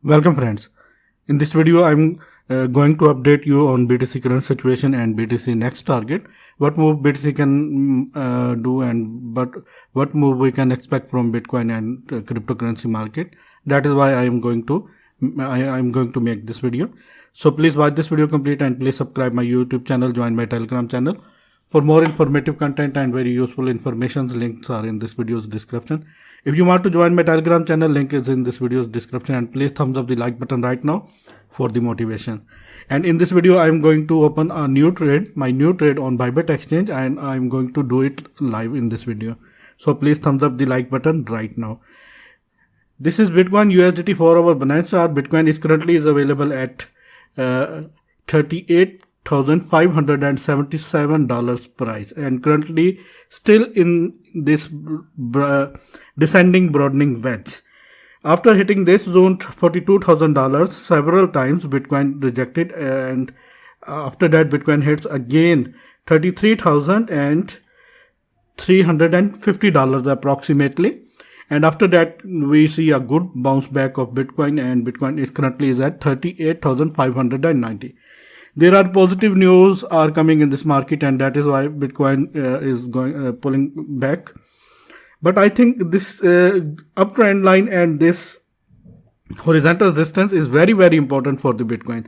Welcome friends. In this video I'm going to update you on BTC current situation and BTC next target, what move BTC can do and what move we can expect from Bitcoin and cryptocurrency market. That is why I am going to make this video. So please watch this video complete and please subscribe my YouTube channel, join my Telegram channel. For more informative content and very useful information, links are in this video's description. If you want to join my Telegram channel, link is in this video's description, and please thumbs up the like button right now for the motivation. And in this video, I am going to open a new trade, my new trade on Bybit exchange, and I am going to do it live in this video. So please thumbs up the like button right now. This is Bitcoin USDT 4-hour Binance chart. Bitcoin is currently available at $38,577 price and currently still in this descending broadening wedge. After hitting this zone $42,000 several times, Bitcoin rejected, and after that Bitcoin hits again $33,350 approximately. And after that, we see a good bounce back of Bitcoin, and Bitcoin is currently at 38,590. There are positive news are coming in this market, and that is why Bitcoin is going pulling back. But I think this uptrend line and this horizontal resistance is very, very important for the Bitcoin.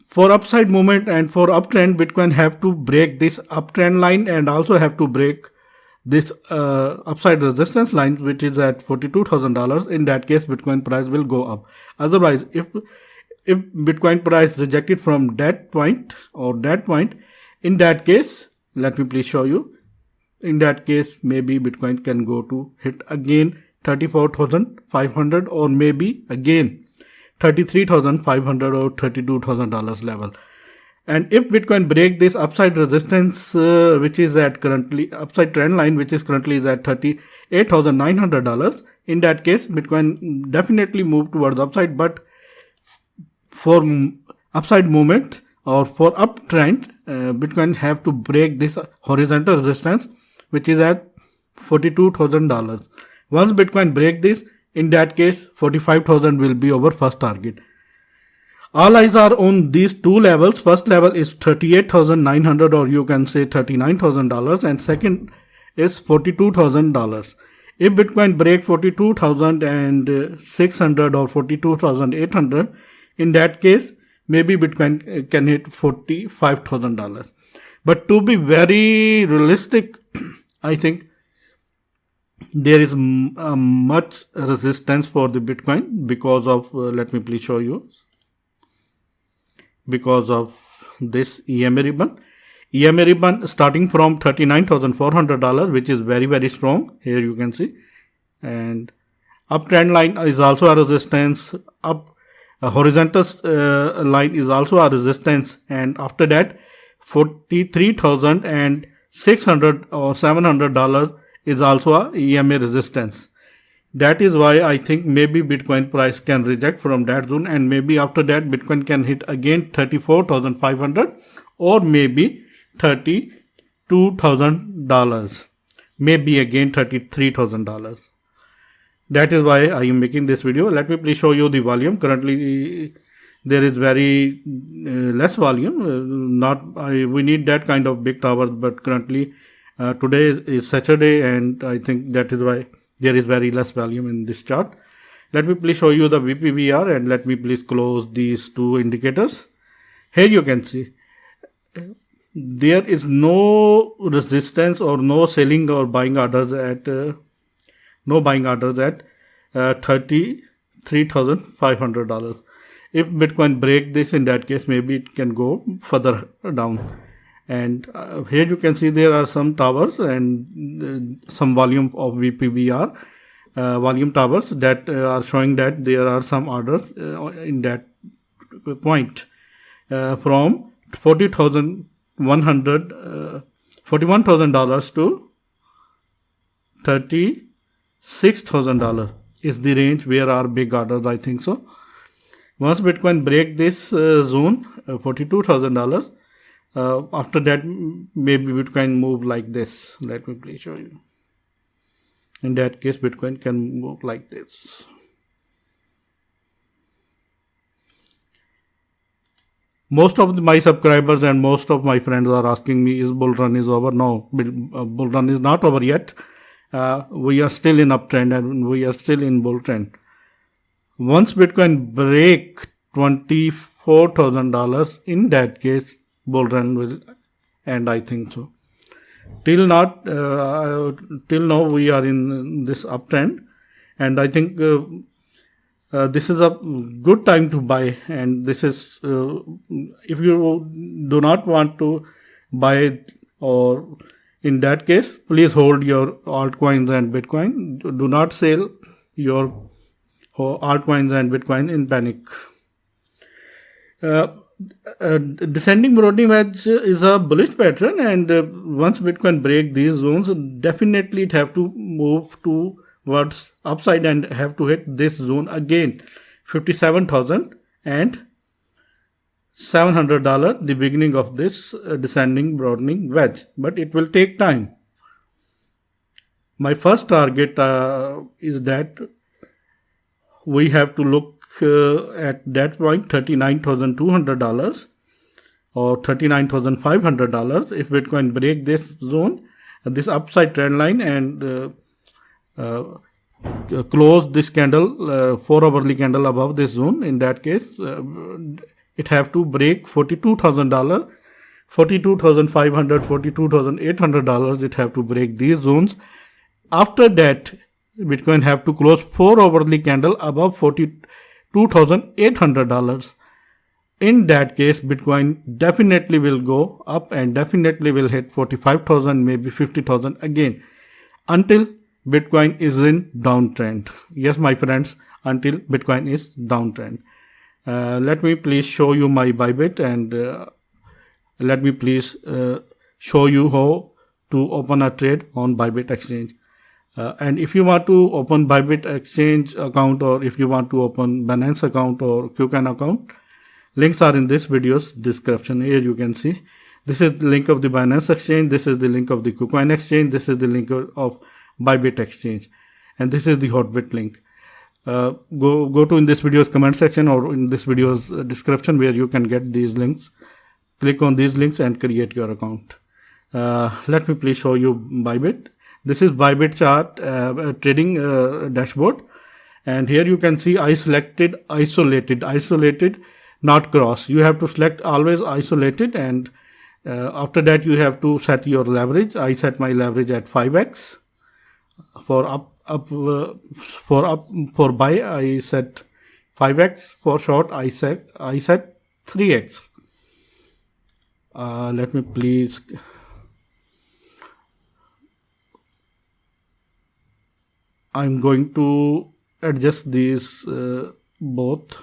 For upside movement and for uptrend, Bitcoin have to break this uptrend line and also have to break this upside resistance line, which is at $42,000. In that case, Bitcoin price will go up. Otherwise, if Bitcoin price rejected from that point or that point, in that case, let me please show you. In that case, maybe Bitcoin can go to hit again 34,500 or maybe again 33,500 or $32,000 level. And if Bitcoin break this upside resistance, which is at currently upside trend line, which is currently is at $38,900, in that case, Bitcoin definitely move towards upside. But for upside movement or for uptrend, Bitcoin have to break this horizontal resistance, which is at $42,000. Once Bitcoin break this, in that case, 45,000 will be our first target. All eyes are on these two levels. First level is $38,900, or you can say $39,000, and second is $42,000. If Bitcoin break 42,600 or 42,800, in that case, maybe Bitcoin can hit $45,000. But to be very realistic, I think there is much resistance for the Bitcoin because of, let me please show you, because of this EMA ribbon. EMA ribbon starting from $39,400, which is very, very strong. Here you can see. And uptrend line is also a resistance. A horizontal line is also a resistance. And after that, $43,600 or $700 is also a EMA resistance. That is why I think maybe Bitcoin price can reject from that zone, and maybe after that Bitcoin can hit again 34,500 or maybe $32,000, maybe again $33,000. That is why I am making this video. Let me please show you the volume. Currently there is very less volume. We need that kind of big towers, but currently today is Saturday, and I think that is why there is very less volume in this chart. Let me please show you the VPVR, and let me please close these two indicators. Here you can see there is no resistance or no selling or buying orders at $33,500. If Bitcoin break this, in that case, maybe it can go further down. And here you can see there are some towers and some volume of VPVR volume towers that are showing that there are some orders in that point from $41,000 to $36,000 is the range where are big orders, I think so. Once Bitcoin break this zone, $42,000, after that maybe Bitcoin move like this. Let me please show you. In that case, Bitcoin can move like this. Most of my subscribers and most of my friends are asking me, is bull run is over? No, bull run is not over yet. We are still in uptrend and we are still in bull trend. Once Bitcoin break $24,000, in that case, bull run will end, I think so. Till now we are in this uptrend, and I think this is a good time to buy. And this is if you do not want to buy, or in that case, please hold your altcoins and Bitcoin. Do not sell your altcoins and Bitcoin in panic. Descending broadening wedge is a bullish pattern, and once Bitcoin break these zones, definitely it have to move towards upside and have to hit this zone again, $57,700, the beginning of this descending broadening wedge. But it will take time. My first target is that we have to look at that point $39,200 or $39,500 if Bitcoin break this zone, this upside trend line, and close this candle, 4 hourly candle above this zone. In that case, it have to break $42,000, $42,500, $42,800. It have to break these zones. After that, Bitcoin have to close 4 hourly candle above $42,800. In that case, Bitcoin definitely will go up and definitely will hit 45,000, maybe 50,000 again, until Bitcoin is in downtrend. Yes, my friends, until Bitcoin is downtrend. Let me please show you my Bybit, and let me please show you how to open a trade on Bybit exchange. And if you want to open Bybit exchange account, or if you want to open Binance account or KuCoin account, links are in this video's description. Here you can see this is the link of the Binance exchange, this is the link of the KuCoin exchange, this is the link of Bybit exchange, and this is the Hotbit link. Go to in this video's comment section or in this video's description where you can get these links. Click on these links and create your account. Let me please show you Bybit. This is Bybit chart trading dashboard, and here you can see I selected isolated, not cross. You have to select always isolated, and after that you have to set your leverage. I set my leverage at 5x. For buy I set 5x. For short I set 3x. Let me please. I'm going to adjust these both,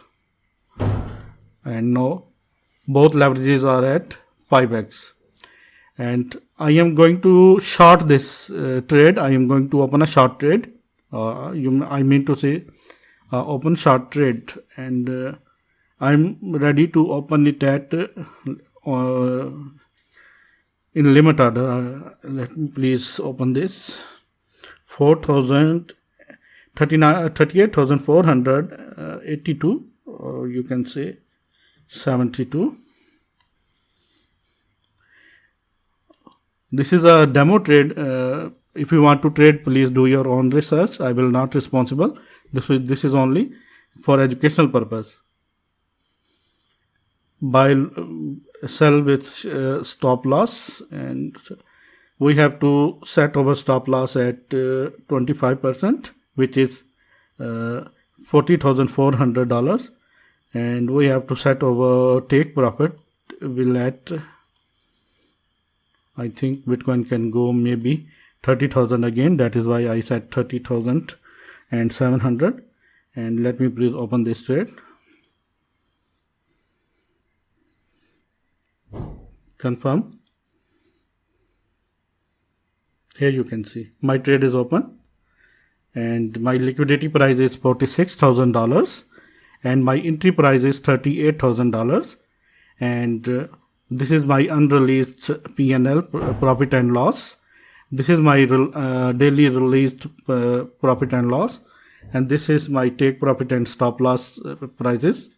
and now both leverages are at 5x, and I am going to short this trade. I am going to open a short trade. I mean to say open short trade, and I'm ready to open it at in limit order. Let me please open this. 38,482, or you can say 72. This is a demo trade. If you want to trade, please do your own research. I will not responsible. This is only for educational purpose. Buy, sell with stop loss, and we have to set our stop loss at 25%, which is $40,400, and we have to set our take profit will at, I think Bitcoin can go maybe 30,000 again. That is why I set 30,700. And let me please open this trade. Confirm. Here you can see my trade is open, and my liquidity price is $46,000, and my entry price is $38,000, and this is my unreleased P&L, profit and loss. This is my daily released profit and loss, and this is my take profit and stop loss prices,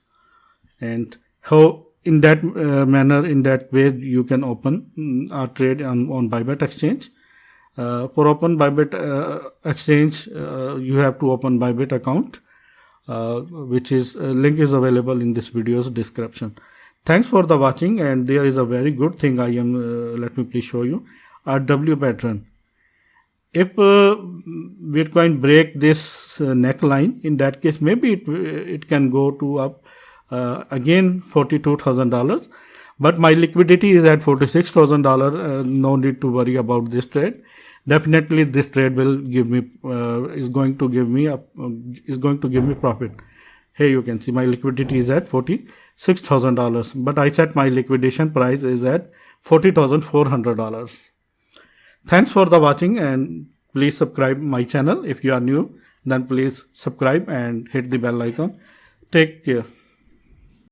and how in that manner, in that way, you can open a trade on Bybit exchange. For open Bybit exchange, you have to open Bybit account, which is link is available in this video's description. Thanks for the watching, and there is a very good thing I am let me please show you RW pattern. If Bitcoin break this neckline, in that case maybe it can go to up again $42,000, but my liquidity is at $46,000. No need to worry about this trade. Definitely this trade will give me is going to give me profit. Here you can see my liquidity is at $46,000, but I set my liquidation price is at $40,400. Thanks for the watching, and please subscribe my channel. If you are new, then please subscribe and hit the bell icon. Take care.